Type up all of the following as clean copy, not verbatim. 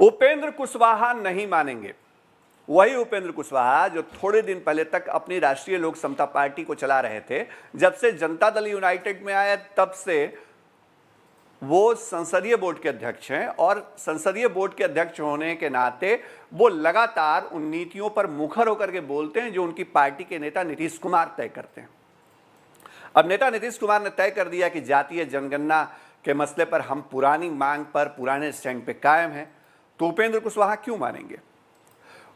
उपेंद्र कुशवाहा नहीं मानेंगे। वही उपेंद्र कुशवाहा जो थोड़े दिन पहले तक अपनी राष्ट्रीय लोक समता पार्टी को चला रहे थे, जब से जनता दल यूनाइटेड में आया तब से वो संसदीय बोर्ड के अध्यक्ष हैं और संसदीय बोर्ड के अध्यक्ष होने के नाते वो लगातार उन नीतियों पर मुखर होकर के बोलते हैं जो उनकी पार्टी के नेता नीतीश कुमार तय करते हैं। अब नेता नीतीश कुमार ने तय कर दिया कि जातीय जनगणना के मसले पर हम पुरानी मांग पर, पुराने स्टैंड पे कायम हैं, तो उपेंद्र कुशवाहा क्यों मानेंगे?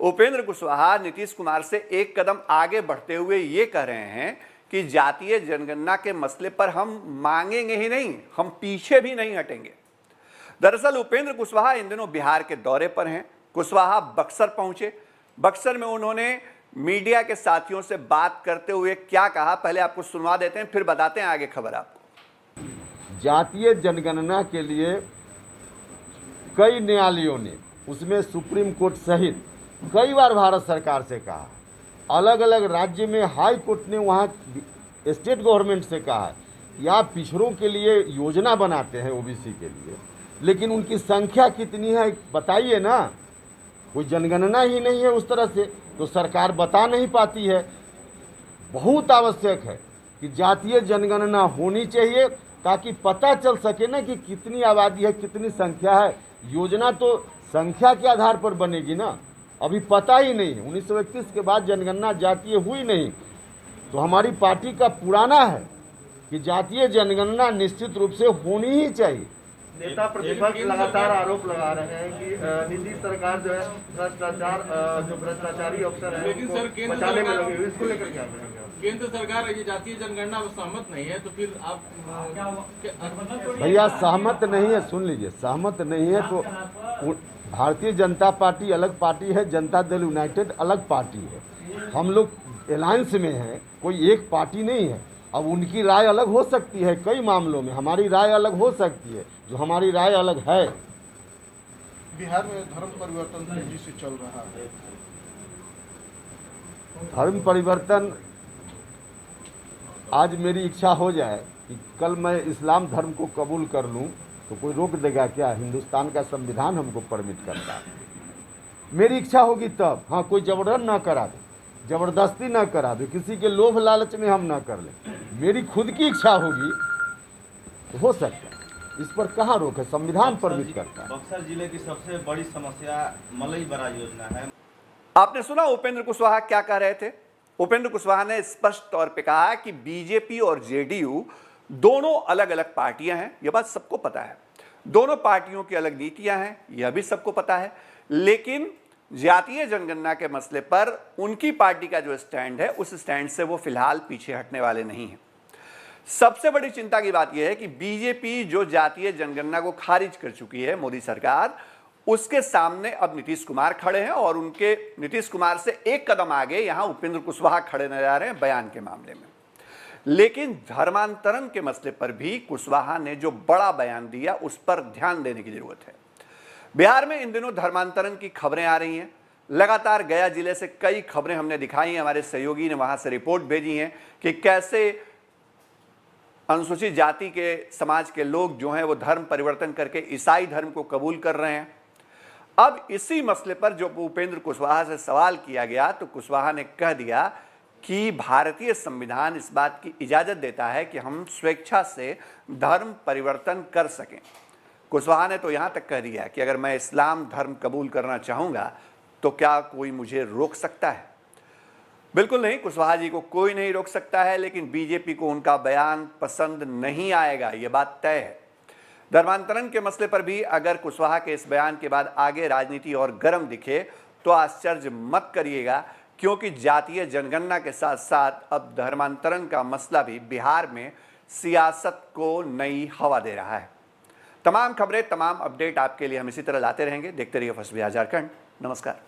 उपेंद्र कुशवाहा नीतीश कुमार से एक कदम आगे बढ़ते हुए ये कह रहे हैं कि जातीय जनगणना के मसले पर हम मांगेंगे ही नहीं, हम पीछे भी नहीं हटेंगे। दरअसल उपेंद्र कुशवाहा इन दिनों बिहार के दौरे पर हैं। कुशवाहा बक्सर पहुंचे। बक्सर में उन्होंने मीडिया के साथियों से बात करते हुए क्या कहा, पहले आपको सुनवा देते हैं, फिर बताते हैं आगे खबर आपको। जातीय जनगणना के लिए कई न्यायालयों ने, उसमें सुप्रीम कोर्ट सहित कई बार भारत सरकार से कहा, अलग अलग राज्य में हाई कोर्ट ने वहाँ स्टेट गवर्नमेंट से कहा कि आप पिछड़ों के लिए योजना बनाते हैं ओबीसी के लिए, लेकिन उनकी संख्या कितनी है बताइए ना। कोई जनगणना ही नहीं है उस तरह से, तो सरकार बता नहीं पाती है। बहुत आवश्यक है कि जातीय जनगणना होनी चाहिए ताकि पता चल सके ना कि कितनी आबादी है, कितनी संख्या है। योजना तो संख्या के आधार पर बनेगी ना, अभी पता ही नहीं। 1931 के बाद जनगणना जातीय हुई नहीं, तो हमारी पार्टी का पुराना है कि जातीय जनगणना निश्चित रूप से होनी ही चाहिए। नेता प्रतिपक्ष लगातार आरोप लगा रहे हैं कि नीतीश सरकार जो है भ्रष्टाचार, जो भ्रष्टाचारी अफसर है उनको बचाने में लगी हुई, इसको लेकर क्या करेंगे? केंद्र सरकार ये जातीय जनगणना में सहमत नहीं है, तो फिर आप भैया सहमत नहीं है, सुन लीजिए, सहमत नहीं है तो भारतीय जनता पार्टी अलग पार्टी है, जनता दल यूनाइटेड अलग पार्टी है। हम लोग अलायंस में हैं, कोई एक पार्टी नहीं है। अब उनकी राय अलग हो सकती है, कई मामलों में हमारी राय अलग हो सकती है, जो हमारी राय अलग है। बिहार में धर्म परिवर्तन तेजी से चल रहा है। धर्म परिवर्तन, आज मेरी इच्छा हो जाए कि कल मैं इस्लाम धर्म को कबूल कर लूं, तो कोई रोक देगा क्या? हिंदुस्तान का संविधान हमको परमिट करता है। मेरी इच्छा होगी तब। हाँ, कोई जबरन ना करा दे, जबरदस्ती ना करा दे, किसी के लोभ लालच में हम ना कर लें। मेरी खुद की इच्छा होगी तो हो सकता है, इस पर कहाँ रोक है? संविधान परमिट करता है। बक्सर जिले की सबसे बड़ी समस्या मलई बराज योजना है। आपने सुना उपेंद्र कुशवाहा क्या कह रहे थे? उपेंद्र कुशवाहा ने स्पष्ट तौर पे कहा कि बीजेपी और जेडीयू दोनों अलग अलग पार्टियां हैं। यह बात सबको पता है। दोनों पार्टियों की अलग नीतियां हैं, यह भी सबको पता है। लेकिन जातीय जनगणना के मसले पर उनकी पार्टी का जो स्टैंड है, उस स्टैंड से वो फिलहाल पीछे हटने वाले नहीं हैं। सबसे बड़ी चिंता की बात यह है कि बीजेपी जो जातीय जनगणना को खारिज कर चुकी है, मोदी सरकार, उसके सामने अब नीतीश कुमार खड़े हैं और उनके नीतीश कुमार से एक कदम आगे यहां उपेंद्र कुशवाहा खड़े नजर आ रहे हैं बयान के मामले में। लेकिन धर्मांतरण के मसले पर भी कुशवाहा ने जो बड़ा बयान दिया, उस पर ध्यान देने की जरूरत है। बिहार में इन दिनों धर्मांतरण की खबरें आ रही हैं। लगातार गया जिले से कई खबरें हमने दिखाई हैं, हमारे सहयोगी ने वहां से रिपोर्ट भेजी हैं कि कैसे अनुसूचित जाति के समाज के लोग जो हैं वो धर्म परिवर्तन करके ईसाई धर्म को कबूल कर रहे हैं। अब इसी मसले पर जो उपेंद्र कुशवाहा से सवाल किया गया, तो कुशवाहा ने कह दिया कि भारतीय संविधान इस बात की इजाजत देता है कि हम स्वेच्छा से धर्म परिवर्तन कर सकें। कुशवाहा ने तो यहां तक कह दिया कि अगर मैं इस्लाम धर्म कबूल करना चाहूंगा तो क्या कोई मुझे रोक सकता है? बिल्कुल नहीं, कुशवाहा जी को कोई नहीं रोक सकता है। लेकिन बीजेपी को उनका बयान पसंद नहीं आएगा, यह बात तय है। धर्मांतरण के मसले पर भी अगर कुशवाहा के इस बयान के बाद आगे राजनीति और गर्म दिखे तो आश्चर्य मत करिएगा, क्योंकि जातीय जनगणना के साथ साथ अब धर्मांतरण का मसला भी बिहार में सियासत को नई हवा दे रहा है। तमाम खबरें, तमाम अपडेट आपके लिए हम इसी तरह लाते रहेंगे। देखते रहिए फर्स्ट बिहार झारखंड। नमस्कार।